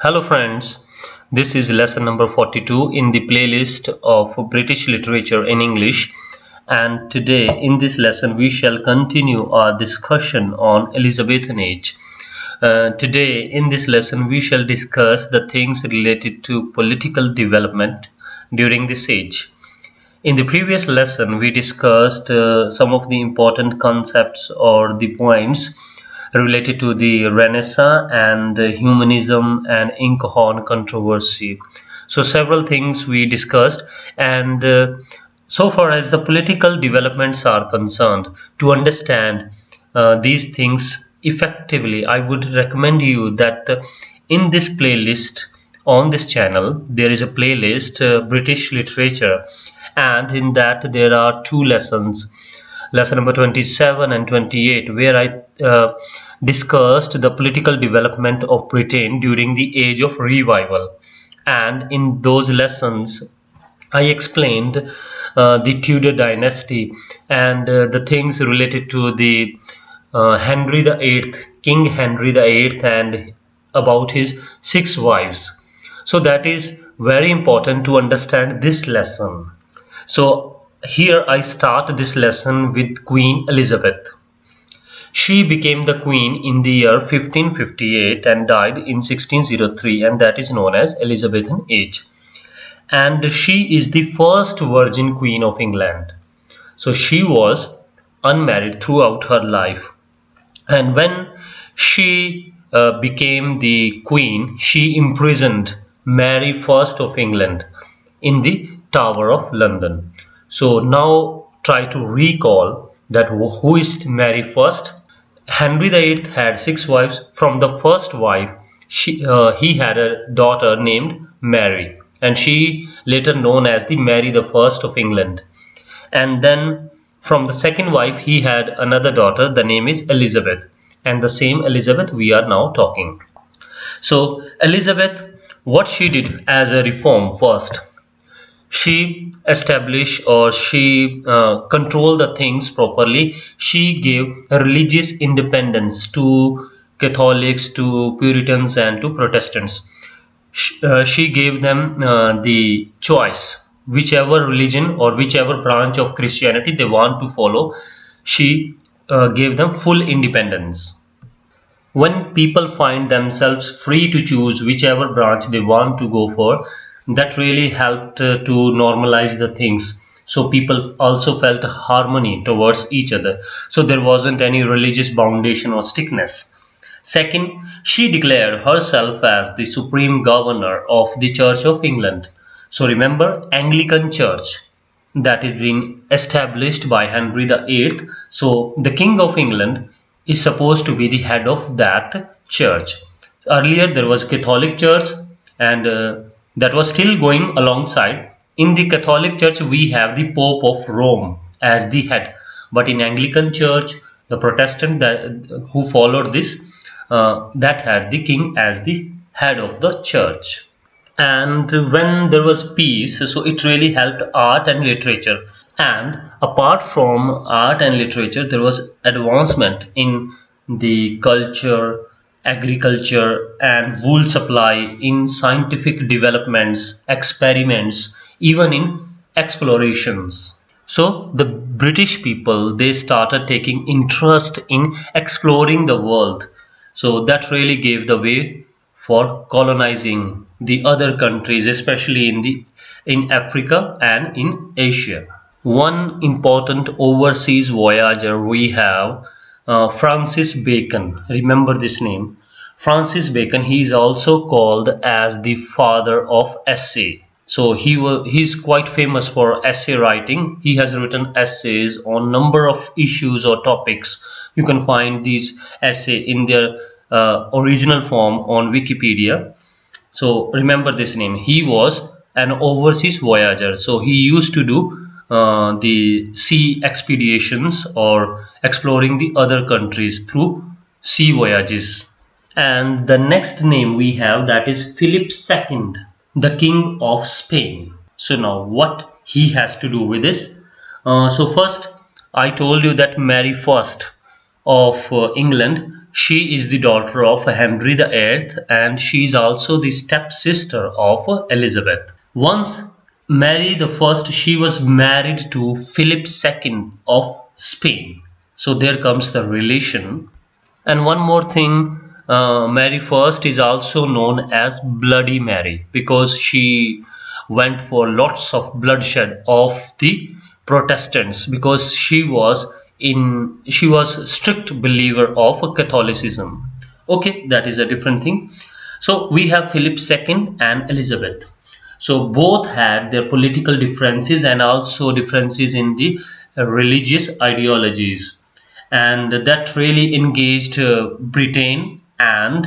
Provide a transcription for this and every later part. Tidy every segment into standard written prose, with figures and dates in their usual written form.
Hello friends, this is lesson number 42 in the playlist of British literature in English, and today in this lesson we shall continue our discussion on Elizabethan age. Today in this lesson we shall discuss the things related to political development during this age. In the previous lesson we discussed some of the important concepts or the points related to the Renaissance and humanism and Inkhorn controversy. So several things we discussed, and so far as the political developments are concerned, to understand these things effectively, I would recommend you that in this playlist on this channel there is a playlist British literature, and in that there are two lessons, lesson number 27 and 28, where I discussed the political development of Britain during the age of revival. And in those lessons I explained the Tudor dynasty and the things related to the Henry VIII, King Henry VIII, and about his 6 wives. So that is very important to understand this lesson. So here I start this lesson with Queen Elizabeth. She became the queen in the year 1558 and died in 1603, and that is known as Elizabethan age. And she is the first virgin queen of England. So she was unmarried throughout her life. And when she became the queen, she imprisoned Mary I of England in the Tower of London. So now try to recall that who is Mary I? Henry VIII had 6 wives. From the first wife, he had a daughter named Mary, and she later known as the Mary I of England. And then from the second wife, he had another daughter. The name is Elizabeth, and the same Elizabeth we are now talking. So Elizabeth, what she did as a reform first, she established or she controlled the things properly. She gave religious independence to Catholics, to Puritans, and to Protestants. She gave them the choice, whichever religion or whichever branch of Christianity they want to follow. She gave them full independence. When people find themselves free to choose whichever branch they want to go for, that really helped to normalize the things. So people also felt harmony towards each other. So there wasn't any religious foundation or strictness. Second, she declared herself as the supreme governor of the Church of England. So remember, Anglican Church that is being established by Henry VIII. So the King of England is supposed to be the head of that church. Earlier there was Catholic Church, and that was still going alongside. In the Catholic Church we have the Pope of Rome as the head, but in Anglican Church, the Protestant who followed this, that had the king as the head of the church. And when there was peace, so it really helped art and literature. And apart from art and literature, there was advancement in the culture, agriculture, and wool supply, in scientific developments, experiments, even in explorations. So the British people, they started taking interest in exploring the world. So that really gave the way for colonizing the other countries, especially in Africa and in Asia. One important overseas voyager we have, Francis Bacon. Remember this name, Francis Bacon. He is also called as the father of essay. So he's quite famous for essay writing. He has written essays on number of issues or topics. You can find these essays in their original form on Wikipedia. So remember this name. He was an overseas voyager. So he used to do the sea expeditions or exploring the other countries through sea voyages. And the next name we have, that is Philip II, the King of Spain. So now what he has to do with this? So first I told you that Mary I of England She is the daughter of Henry VIII and she is also the stepsister of Elizabeth. Once Mary the First, she was married to Philip II of Spain. So there comes the relation. And one more thing, Mary First is also known as Bloody Mary because she went for lots of bloodshed of the Protestants because she was strict believer of Catholicism. Okay, that is a different thing. So we have Philip II and Elizabeth. So both had their political differences and also differences in the religious ideologies, and that really engaged Britain and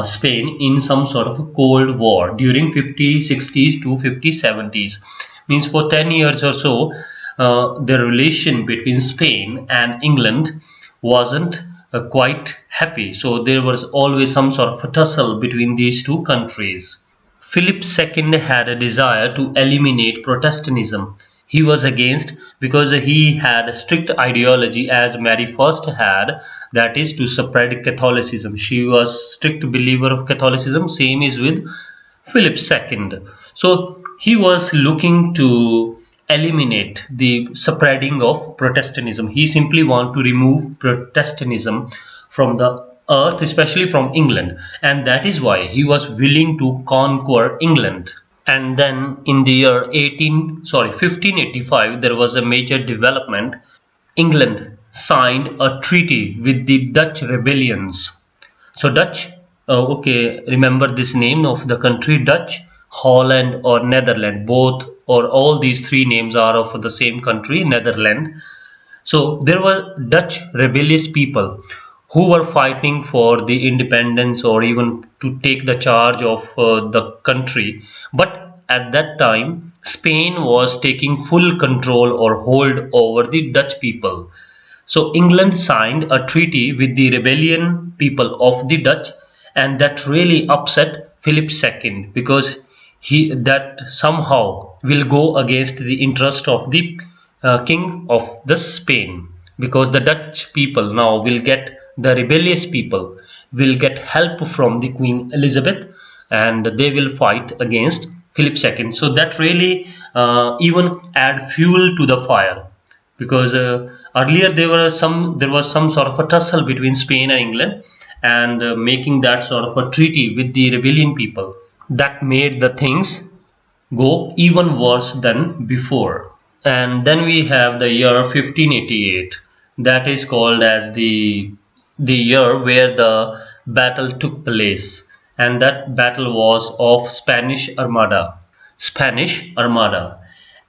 Spain in some sort of a Cold War during 50-60s to 50-70s. Means for 10 years or so, the relation between Spain and England wasn't quite happy. So there was always some sort of a tussle between these two countries. Philip II had a desire to eliminate Protestantism. He was against because he had a strict ideology as Mary First had, that is to spread Catholicism. She was strict believer of Catholicism, same is with Philip II. So he was looking to eliminate the spreading of Protestantism. He simply wanted to remove Protestantism from the earth, especially from England, and that is why he was willing to conquer England. And then in the year 1585, there was a major development. England signed a treaty with the Dutch rebellions. So Dutch, okay, remember this name of the country, Dutch, Holland or Netherlands, both or all these three names are of the same country, Netherlands. So there were Dutch rebellious people who were fighting for the independence or even to take the charge of the country. But at that time, Spain was taking full control or hold over the Dutch people. So England signed a treaty with the rebellion people of the Dutch, and that really upset Philip II because that somehow will go against the interest of the king of the Spain, because the Dutch people now will get, the rebellious people will get help from the Queen Elizabeth and they will fight against Philip II. So that really even add fuel to the fire, because earlier there was some sort of a tussle between Spain and England, and making that sort of a treaty with the rebellion people, that made the things go even worse than before. And then we have the year 1588, that is called as the year where the battle took place, and that battle was of Spanish Armada.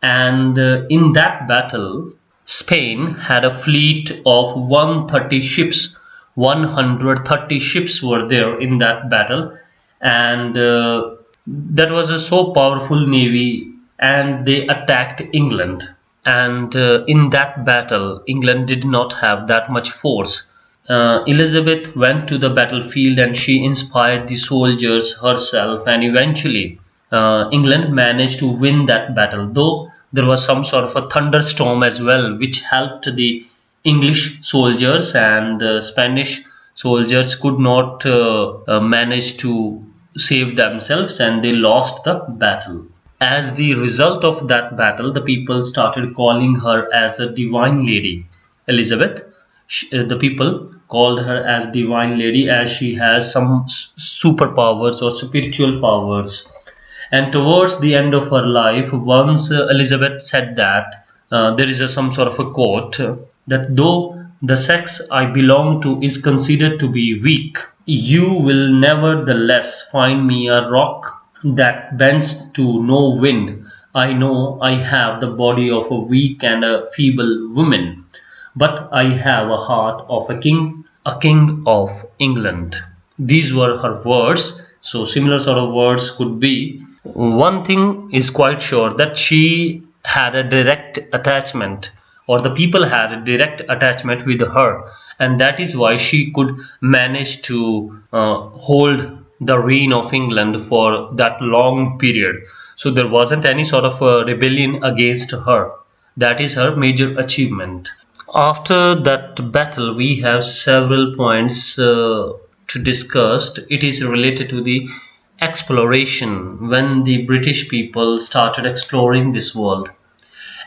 And in that battle, Spain had a fleet of 130 ships. 130 ships were there in that battle, and that was a so powerful navy, and they attacked England. And in that battle, England did not have that much force. Elizabeth went to the battlefield and she inspired the soldiers herself, and eventually England managed to win that battle, though there was some sort of a thunderstorm as well, which helped the English soldiers, and the Spanish soldiers could not manage to save themselves, and they lost the battle. As the result of that battle, the people started calling her as a divine lady. Elizabeth, the people called her as divine lady as she has some superpowers or spiritual powers. And towards the end of her life, once Elizabeth said that there is some sort of a quote that though the sex I belong to is considered to be weak, you will nevertheless find me a rock that bends to no wind. I know I have the body of a weak and a feeble woman, but I have a heart of a king of England. These were her words. So similar sort of words could be. One thing is quite sure, that she had a direct attachment, or the people had a direct attachment with her, and that is why she could manage to hold the reign of England for that long period. So there wasn't any sort of a rebellion against her. That is her major achievement. After that battle, we have several points to discuss. It is related to the exploration, when the British people started exploring this world.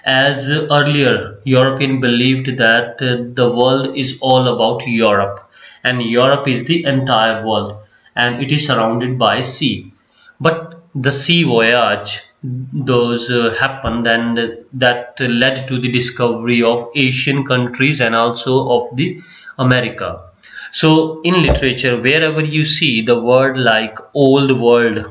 As earlier, European believed that the world is all about Europe, and Europe is the entire world, and it is surrounded by sea. But the sea voyage, those happened, and that led to the discovery of Asian countries and also of the America. So in literature, wherever you see the word like old world,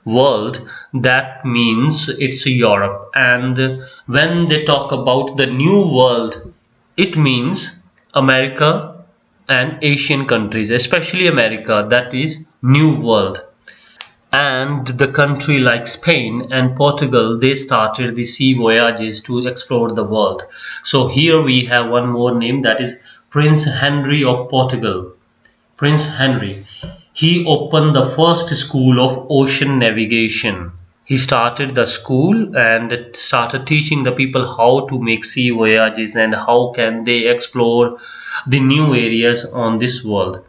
world, that means it's Europe. And when they talk about the new world, it means America and Asian countries, especially America, that is new world. And the country like Spain and Portugal, they started the sea voyages to explore the world. So here we have one more name, that is Prince Henry of Portugal. Prince Henry, he opened the first school of ocean navigation. He started the school and started teaching the people how to make sea voyages and how can they explore the new areas on this world.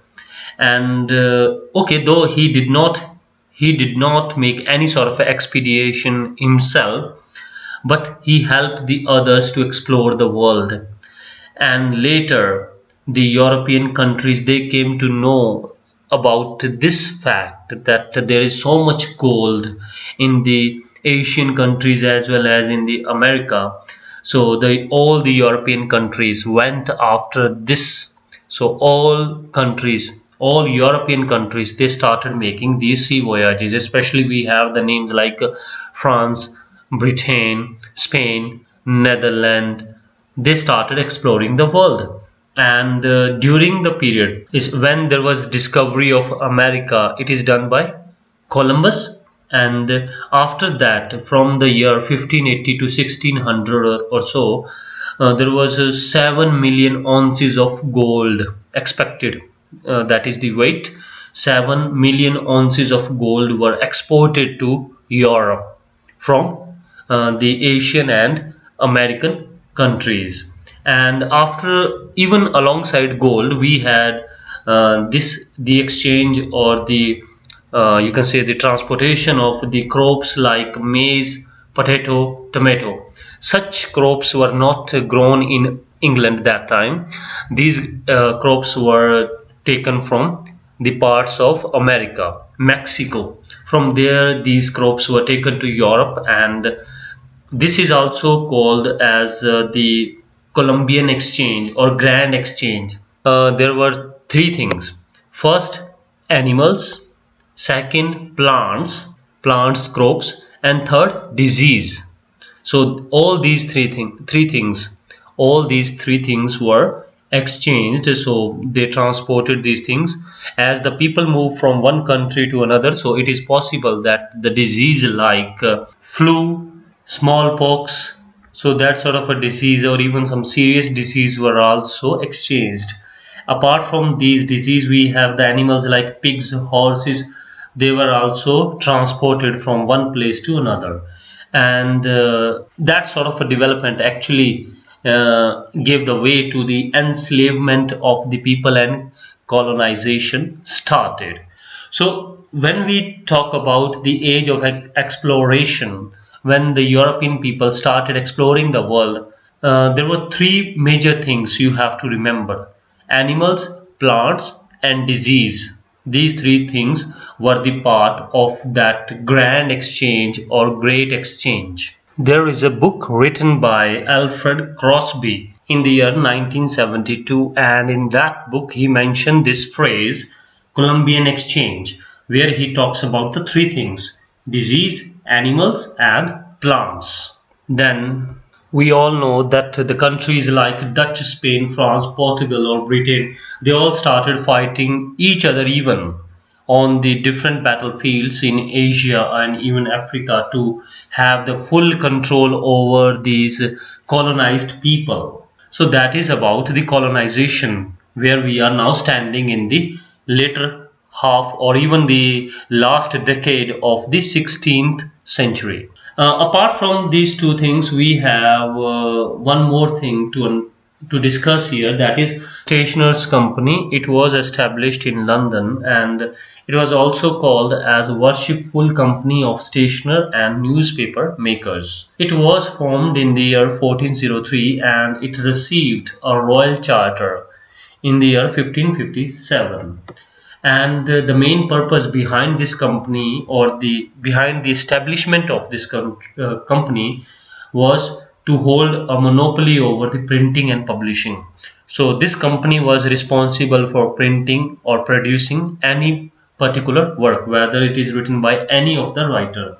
And okay, though he did not make any sort of expedition himself, but he helped the others to explore the world. And later the European countries, they came to know about this fact that there is so much gold in the Asian countries as well as in the America. So all the European countries went after this. So all European countries, they started making these sea voyages. Especially we have the names like France, Britain, Spain, Netherlands. They started exploring the world. And during the period is when there was discovery of America. It is done by Columbus. And after that, from the year 1580 to 1600 or so, there was 7 million ounces of gold expected. That is the weight. 7 million ounces of gold were exported to Europe from the Asian and American countries. And after, even alongside gold, we had the exchange, or the you can say the transportation of the crops like maize, potato, tomato. Such crops were not grown in England that time. These crops were taken from the parts of America, Mexico. From there, these crops were taken to Europe, and this is also called as the Columbian Exchange or Grand Exchange. There were three things. First, animals. Second, plants, crops. And third, disease. So all these three things were exchanged. So they transported these things. As the people move from one country to another, so it is possible that the disease like flu, smallpox, so that sort of a disease, or even some serious disease, were also exchanged. Apart from these disease, we have the animals like pigs, horses. They were also transported from one place to another. And that sort of a development actually gave the way to the enslavement of the people, and colonization started. So when we talk about the age of exploration, when the European people started exploring the world, there were three major things you have to remember: animals, plants, and disease. These three things were the part of that grand exchange or great exchange. There is a book written by Alfred Crosby in the year 1972, and in that book he mentioned this phrase, Columbian Exchange, where he talks about the three things: disease, animals, and plants. Then we all know that the countries like Dutch, Spain, France, Portugal, or Britain, they all started fighting each other even on the different battlefields in Asia and even Africa to have the full control over these colonized people. So that is about the colonization, where we are now standing in the later half or even the last decade of the 16th century. Apart from these two things, we have one more thing to discuss here, that is Stationers Company. It was established in London, and it was also called as Worshipful Company of Stationer and Newspaper Makers. It was formed in the year 1403 and it received a royal charter in the year 1557. And the main purpose behind this company, or behind the establishment of this company, was to hold a monopoly over the printing and publishing. So this company was responsible for printing or producing any particular work, whether it is written by any of the writer.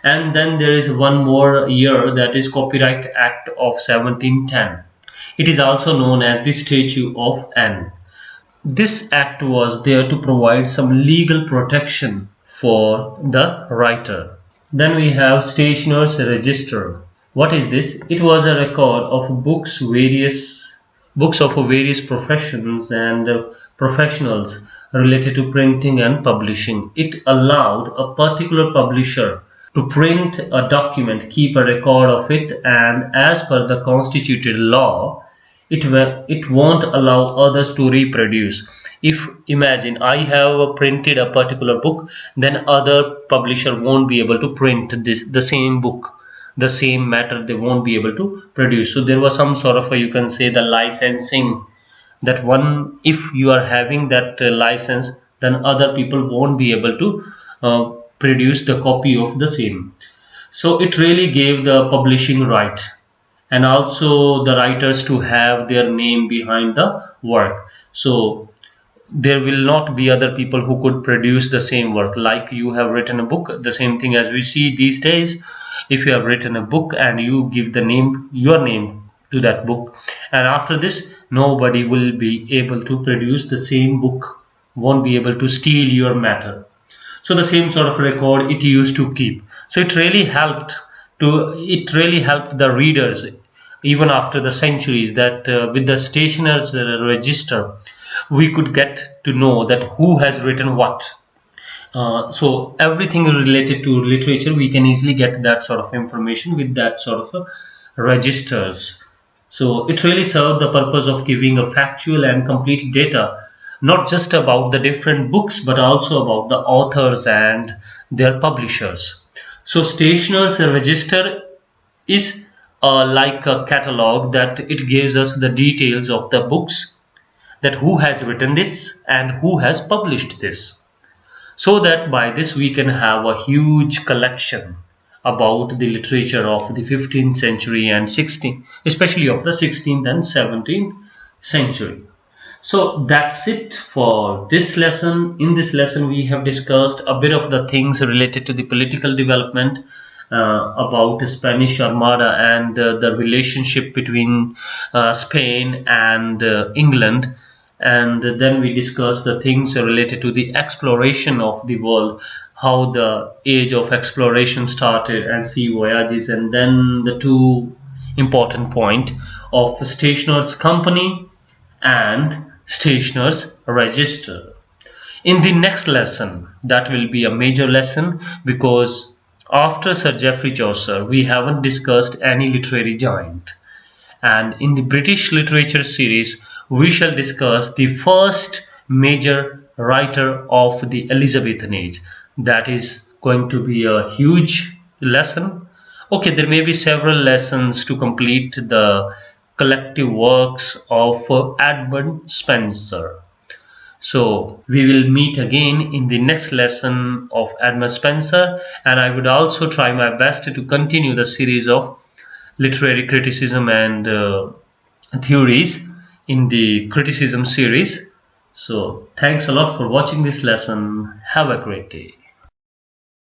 And then there is one more year, that is Copyright Act of 1710. It is also known as the Statute of Anne. This act was there to provide some legal protection for the writer. Then we have Stationers Register. What is this? It was a record of books of various professions and professionals related to printing and publishing. It allowed a particular publisher to print a document, keep a record of it, and as per the constituted law, it won't allow others to reproduce. If imagine I have printed a particular book, then other publisher won't be able to print the same book, the same matter, they won't be able to produce. So there was some sort of you can say the licensing, that one, if you are having that license, then other people won't be able to produce the copy of the same. So it really gave the publishing right, and also the writers to have their name behind the work. So there will not be other people who could produce the same work. Like you have written a book, the same thing as we see these days. If you have written a book and you give the name, your name to that book, and after this nobody will be able to produce the same book, won't be able to steal your matter. So the same sort of record it used to keep. So it really helped the readers even after the centuries, that with the Stationers Register we could get to know that who has written what. So everything related to literature, we can easily get that sort of information with that sort of registers. So it really served the purpose of giving a factual and complete data, not just about the different books but also about the authors and their publishers. So Stationers Register is like a catalog, that it gives us the details of the books, that who has written this and who has published this, so that by this we can have a huge collection about the literature of the 15th century and 16th, especially of the 16th and 17th century. So that's it for this lesson. In this lesson we have discussed a bit of the things related to the political development, about Spanish Armada and the relationship between Spain and England. And then we discussed the things related to the exploration of the world, how the age of exploration started and sea voyages, and then the two important point of Stationers Company and Stationers Register. In the next lesson, that will be a major lesson, because after Sir Geoffrey Chaucer we haven't discussed any literary giant, and in the British literature series we shall discuss the first major writer of the Elizabethan age. That is going to be a huge lesson. Okay, there may be several lessons to complete the collective works of Edmund Spenser. So we will meet again in the next lesson of Edmund Spenser, and I would also try my best to continue the series of literary criticism and theories in the criticism series. So thanks a lot for watching this lesson. Have a great day.